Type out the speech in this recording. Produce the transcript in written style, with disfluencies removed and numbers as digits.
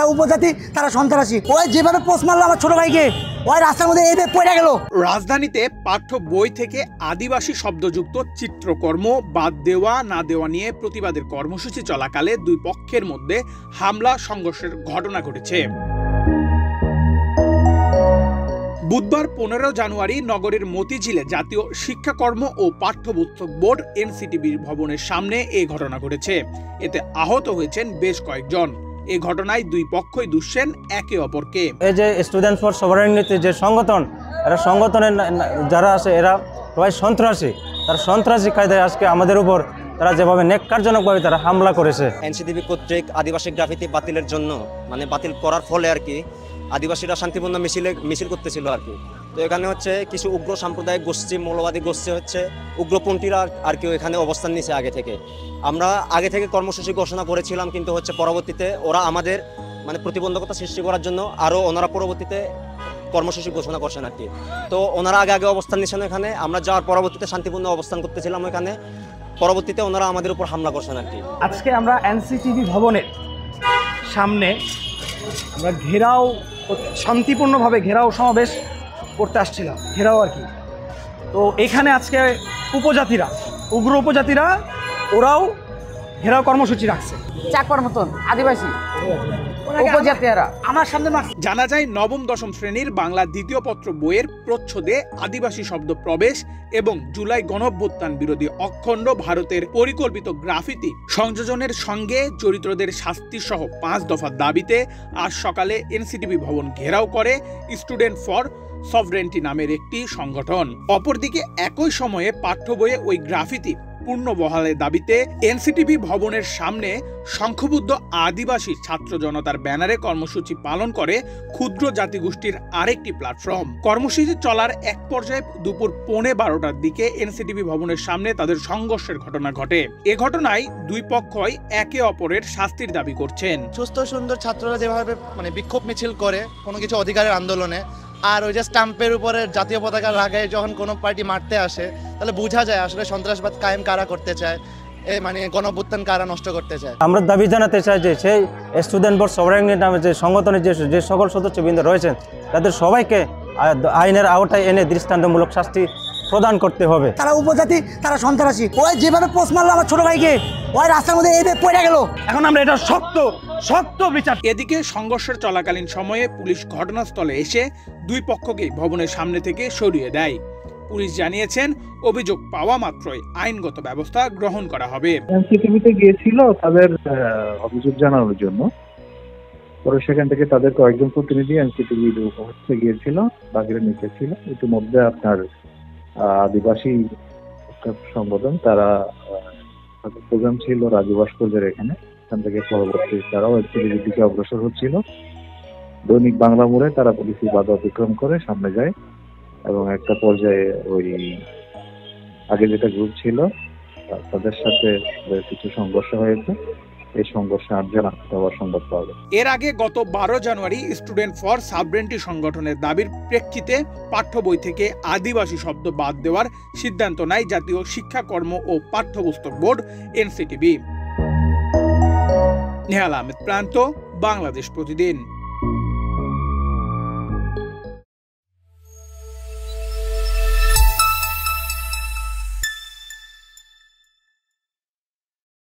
তারা উপজাতি, তারা সন্ত্রাসী। ওই যেভাবে পোস্ট মারলো আমার ছোট ভাইকে, ওই রাস্তার মধ্যে এইভাবে পড়ে গেল। রাজধানীতে পাঠ্য বই থেকে আদিবাসী শব্দযুক্ত চিত্রকর্ম বাদ দেওয়া না দেওয়া নিয়ে প্রতিবাদের কর্মসূচি চলাকালে দুই পক্ষের মধ্যে হামলা সংঘর্ষের ঘটনা ঘটেছে। বুধবার 15 জানুয়ারি নগরের মতিঝিলে জাতীয় শিক্ষাকর্ম ও পাঠ্যপুস্তক বোর্ড এনসিটিবির ভবনের সামনে এই ঘটনা ঘটেছে। এতে আহত হয়েছেন বেশ কয়েকজন। এই ঘটনায় দুই পক্ষই দুষছেন একে অপরকে। এই যে স্টুডেন্ট ফর সভারেনিটি যে সংগঠন, এরা সংগঠনের যারা আছে এরা সবাই সন্ত্রাসী। তারা সন্ত্রাসী কায়দায় আজকে আমাদের উপর তারা যেভাবে নেককারজনকভাবে তারা হামলা করেছে। এনসিটিবি কর্তৃক আদিবাসী গ্রাফিতি বাতিলের জন্য বাতিল করার ফলে আর কি আদিবাসীরা শান্তিপূর্ণ মিছিল করতেছিল আর কি। তো এখানে হচ্ছে কিছু উগ্র সাম্প্রদায়িক গোষ্ঠী, মৌলবাদী গোষ্ঠী হচ্ছে উগ্রপন্থীরা আর কি এখানে অবস্থান নিয়েছে আগে থেকে। আমরা আগে থেকে কর্মসূচি ঘোষণা করেছিলাম, কিন্তু হচ্ছে পরবর্তীতে ওরা আমাদের প্রতিবন্ধকতা সৃষ্টি করার জন্য আরও ওনারা পরবর্তীতে কর্মসূচি ঘোষণা করছেন আর কি। তো ওনারা আগে অবস্থান নিয়েছেন এখানে, আমরা যাওয়ার পরবর্তীতে শান্তিপূর্ণ অবস্থান করতেছিলাম এখানে, পরবর্তীতে ওনারা আমাদের উপর হামলা করছেন আর কি। আজকে আমরা এনসিটিভি ভবনের সামনে আমরা ঘেরাও, শান্তিপূর্ণভাবে ঘেরাও সমাবেশ করতে আসছিলাম, ঘেরাও আর কি। তো এখানে আজকে উপজাতিরা, উগ্র উপজাতিরা ওরাও ঘেরাও কর্মসূচি রাখছে। চাকর মতন আদিবাসী উপজাতিরা আমার সামনে। জানা যায় নবম দশম শ্রেণীর বাংলা দ্বিতীয় পত্র বইয়ের প্রচ্ছদে আদিবাসী শব্দ প্রবেশ এবং জুলাই গণঅভ্যুত্থান বিরোধী অখণ্ড ভারতের পরিকল্পিত গ্রাফিতি সংযোজনের সঙ্গে চরিত্রদের শাস্তি সহ 5 দফা দাবিতে আজ সকালে এনসিটিভি ভবন ঘেরাও করে স্টুডেন্ট ফর সভরেন্টি নামের একটি সংগঠন। অপরদিকে একই সময়ে পাঠ্য বইয়ে ওই গ্রাফিতি পূর্ণ বহালের দাবিতে এনসিটিভি ভবনের সামনে সংখ্যবুদ্ধ আদিবাসী ছাত্র জনতার ব্যানারে কর্মসূচি পালন করে ক্ষুদ্র জাতিগোষ্ঠীর আরেকটি প্ল্যাটফর্ম। কর্মসূচি চলার এক পর্যায়ে দুপুর 12:15টার দিকে এনসিটিভি ভবনের সামনে তাদের সংঘর্ষের ঘটনা ঘটে। এ ঘটনায় দুই পক্ষই একে অপরের শাস্তির দাবি করছেন। সুস্থ সুন্দর ছাত্ররা যেভাবে বিক্ষোভ মিছিল করে কোনো কিছু অধিকারের আন্দোলনে, আর ওই যে স্ট্যাম্পের উপরে জাতীয় পতাকা লাগায় যখন কোনো পার্টি মারতে আসে, তাহলে বোঝা যায় আসলে সন্ত্রাসবাদ কায়েম কারা করতে চায়, গণঅভ্যুত্থান কারা নষ্ট করতে চায়। আমরা দাবি জানাতে চাই যে সেই স্টুডেন্ট ফর সভারেনিটি নামে যে সংগঠনের যে সকল সদস্যবৃন্দ রয়েছেন তাদের সবাইকে আইনের আওতায় এনে দৃষ্টান্তমূলক শাস্তি প্রদান করতে হবে। তারা উপজাতি, তারা সন্ত্রাসী। ওই যেভাবে পোস্ট মারলো আমার ছোট ভাইকে, ওই রাস্তার মধ্যে এইভাবে পড়ে গেল। এখন আমরা এটা শক্ত বিচার। এদিকে সংঘর্ষের চলাকালীন সময়ে পুলিশ ঘটনাস্থলে এসে দুই পক্ষকে ভবনের সামনে থেকে সরিয়ে দেয়। পুলিশ জানিয়েছেন অভিযোগ পাওয়া মাত্রই আইনগত ব্যবস্থা গ্রহণ করা হবে। এনসিটিভিতে গিয়েছিল তাদের অভিযোগ জানানোর জন্য, পরে সেখান থেকে তাদের কয়েকজন প্রতিনিধি এনসিটিভির অফিসে গিয়েছিল, বাগের নিচে ছিল। ইতিমধ্যে আপনার আদিবাসী সংগঠন তারা প্রোগ্রাম ছিল রাজু ভাস্কর্যের এখানে, এখান থেকে পরবর্তী তারাও এনসিটিভির দিকে অগ্রসর হচ্ছিল। দৈনিক বাংলা মোড়ে তারা পুলিশি বাধা অতিক্রম করে সামনে যায় এবং একটা পর্যায়ে ওই আগে যেটা গ্রুপ ছিল তাদের সাথে কিছু সংঘর্ষ হয়েছে। এই সংঘর্ষে 8 জন আহত হওয়ার সংবাদ পাওয়া যায়। এর আগে গত 12 জানুয়ারি স্টুডেন্ট ফর সভরেন্টি সংগঠনের দাবির প্রেক্ষিতে পাঠ্য বই থেকে আদিবাসী শব্দ বাদ দেওয়ার সিদ্ধান্ত নেয় জাতীয় শিক্ষাকর্ম ও পাঠ্যপুস্তক বোর্ড এনসিটিবি। নেহাল আহমেদ প্রান্ত, বাংলাদেশ প্রতিদিন।